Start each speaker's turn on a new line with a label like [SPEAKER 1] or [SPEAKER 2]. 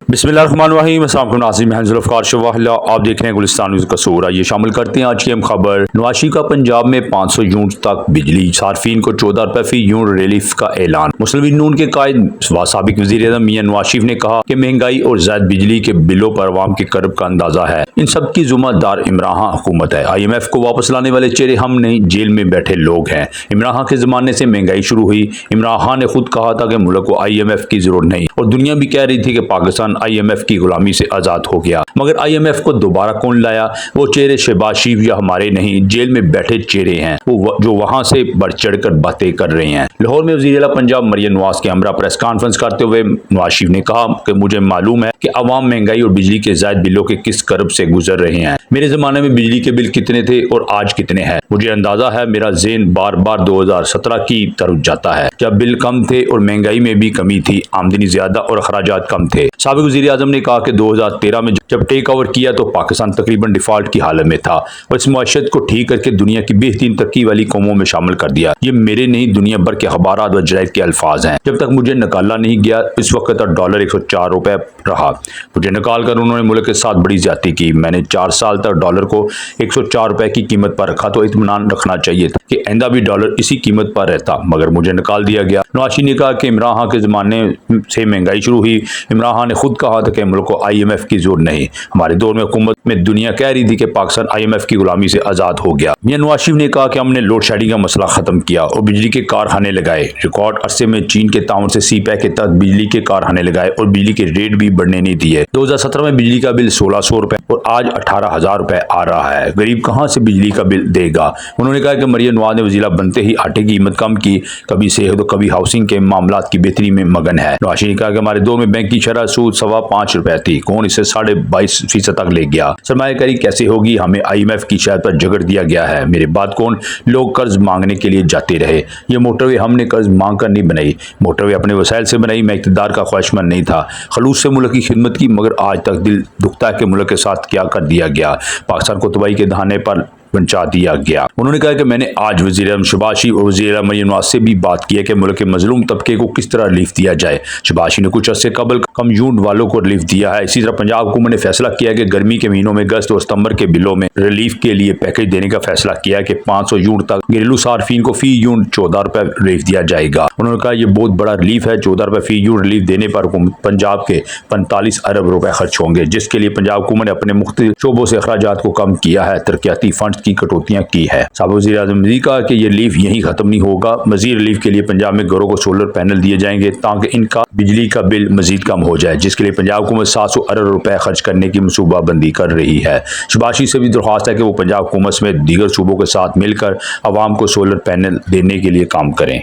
[SPEAKER 1] बिस्मिल्लाहिर्रहमानिर्रहीम। अस्सलाम वालेकुम नाज़रीन, मैं ज़ुल्फ़िकार शवाहला, आप देख रहे हैं गुलिस्तान न्यूज़ कसूर। आइए शामिल करते हैं आज की अहम खबर। नवाज शरीफ का पंजाब में 500 यूनिट तक बिजली, सार्फिन को 14 रुपये फी यूनिट रिलीफ का ऐलान। मुस्लिम लीग नून के कायद व साबिक वज़ीर-ए-आज़म मियां नवाज शरीफ ने कहा कि महंगाई और ज़ायद बिजली के बिलों पर अवाम के कर्ब का अंदाजा है। इन सब की ज़िम्मेदार इमरान हुकूमत है। IMF को वापस लाने वाले चेहरे हम नहीं, जेल में बैठे लोग हैं। इमरान के ज़माने से महंगाई शुरू हुई। इमरान ने खुद कहा था कि मुल्क को IMF की जरूरत नहीं, और दुनिया भी कह रही थी कि पाकिस्तान IMF की गुलामी से आज़ाद हो गया। मगर IMF को दोबारा कौन लाया? वो चेहरे शहबाज शरीफ या हमारे नहीं, जेल में बैठे चेहरे हैं, वो जो वहां से बढ़ चढ़ कर बातें कर रहे हैं। लाहौर में वज़ीर आला पंजाब मरियम नवाज के हमरा प्रेस कॉन्फ्रेंस करते हुए नवाज शरीफ ने कहा कि मुझे मालूम है कि अवाम महंगाई और बिजली के ज़ायद बिलों के किस कर्ब से गुजर रहे हैं। मेरे ज़माने में बिजली के बिल कितने थे और आज कितने हैं, मुझे अंदाजा है। मेरा ज़हन बार बार 2017 की तरफ जाता है, जब बिल कम थे और महंगाई में भी कमी थी, आमदनी ज्यादा और अखराजात कम थे। साबिक वज़ीर आज़म ने कहा कि 2013 में जब टेक ओवर किया तो पाकिस्तान तकरीबन डिफॉल्ट की हालत में था, और इस मुआशरत को ठीक करके दुनिया की बेहतरीन तरक्की वाली कौमों में शामिल कर दिया। ये मेरे नहीं, दुनिया भर के अखबारात व जराइद के अल्फाज हैं। जब तक मुझे निकाला नहीं गया, इस वक्त डॉलर 104 रुपए रहा। मुझे निकाल कर उन्होंने मुल्क के साथ बड़ी ज्यादती की। मैंने 4 साल तक डॉलर को 104 रुपए की कीमत पर रखा, तो इत्मीनान रखना चाहिए था कि आइंदा भी डॉलर इसी कीमत पर रहता, मगर मुझे निकाल दिया गया। नवाज शरीफ ने कहा कि इमरान के ज़माने से महंगाई शुरू हुई। इमरान ने खुद कहा था कि मुल्क को IMF की जरूरत नहीं। हमारे दौर में हुकूमत में दुनिया कह रही थी कि पाकिस्तान IMF की गुलामी से आज़ाद हो गया। मियां नवाज शरीफ ने कहा कि हमने लोड शेडिंग का मसला ख़त्म किया और बिजली के कारखाने लगाए। रिकॉर्ड अरसे में चीन के ताउन से CPEC के तहत बिजली के कारखाने लगाए और बिजली के रेट भी बढ़ने नहीं दिए। 2017 में बिजली का बिल 1600 रुपए और आज 18,000 रुपए आ रहा है। गरीब कहाँ से बिजली का बिल देगा? उन्होंने कहा कि मरियम नवाज ने वज़ीरा बनते ही आटे की कीमत कम की, कभी सेहत और कभी हाउसिंग के मामला की बेहतरी में मगन है। नवाज शरीफ ने कहा कि हमारे दौर में बैंक की शरह सूद 5.25 रुपए थी, कौन इसे 22.5% तक ले गया? सरमायाकारी कैसे होगी? हमें IMF की शर्त पर झगड़ दिया गया है। मेरे बाद कौन लोग कर्ज मांगने के लिए जाते रहे? ये मोटरवे हमने कर्ज मांग कर नहीं बनाई, मोटरवे अपने वसाइल से बनाई। मैं इक़्तिदार का ख्वाहिशमंद नहीं था, खलूस से मुल्क की खिदमत की, मगर आज तक दिल दुखता है कि मुल्क के साथ क्या कर दिया गया। पाकिस्तान को तबाही के दहाने पर पहुंचा दिया गया। उन्होंने कहा कि मैंने आज वज़ीर-ए-आज़म शहबाज शरीफ और वज़ीर मरियम नवाज से भी बात की है कि मुल्क के मजलूम तबके को किस तरह रिलीफ दिया जाए। शहबाज शरीफ ने कुछ अर्से कबल कम यूनिट वालों को रिलीफ दिया है। इसी तरह पंजाब हुकूमत ने फैसला किया कि गर्मी के महीनों में अगस्त और सितंबर के बिलों में रिलीफ के लिए पैकेज देने का फैसला किया कि 500 यूनिट तक घरेलू सार्फिन को फी यूनिट 14 रुपए रिलीफ दिया जाएगा। उन्होंने कहा यह बहुत बड़ा रिलीफ है। 14 रुपए फी यूनिट रिलीफ देने पर पंजाब के 45 अरब रुपए खर्च होंगे, जिसके लिए पंजाब हुकूमत ने अपने मुख्तलिफ शोबों से अखराजात को कम किया है, तरक्याती फंड की कटौतियां की है। साबिक वज़ीर आज़म ने कहा कि ये रिलीफ यहीं खत्म नहीं होगा। मजीद रिलीफ के लिए पंजाब में घरों को सोलर पैनल दिए जाएंगे ताकि इनका बिजली का बिल मजीद कम हो जाए, जिसके लिए पंजाब हुकूमत 700 अरब रुपए खर्च करने की मनसूबाबंदी कर रही है। शहबाज शरीफ से भी दरख्वास्त है कि वो पंजाब हुकूमत में दीगर सूबों के साथ मिलकर अवाम को सोलर पैनल देने के लिए काम करें।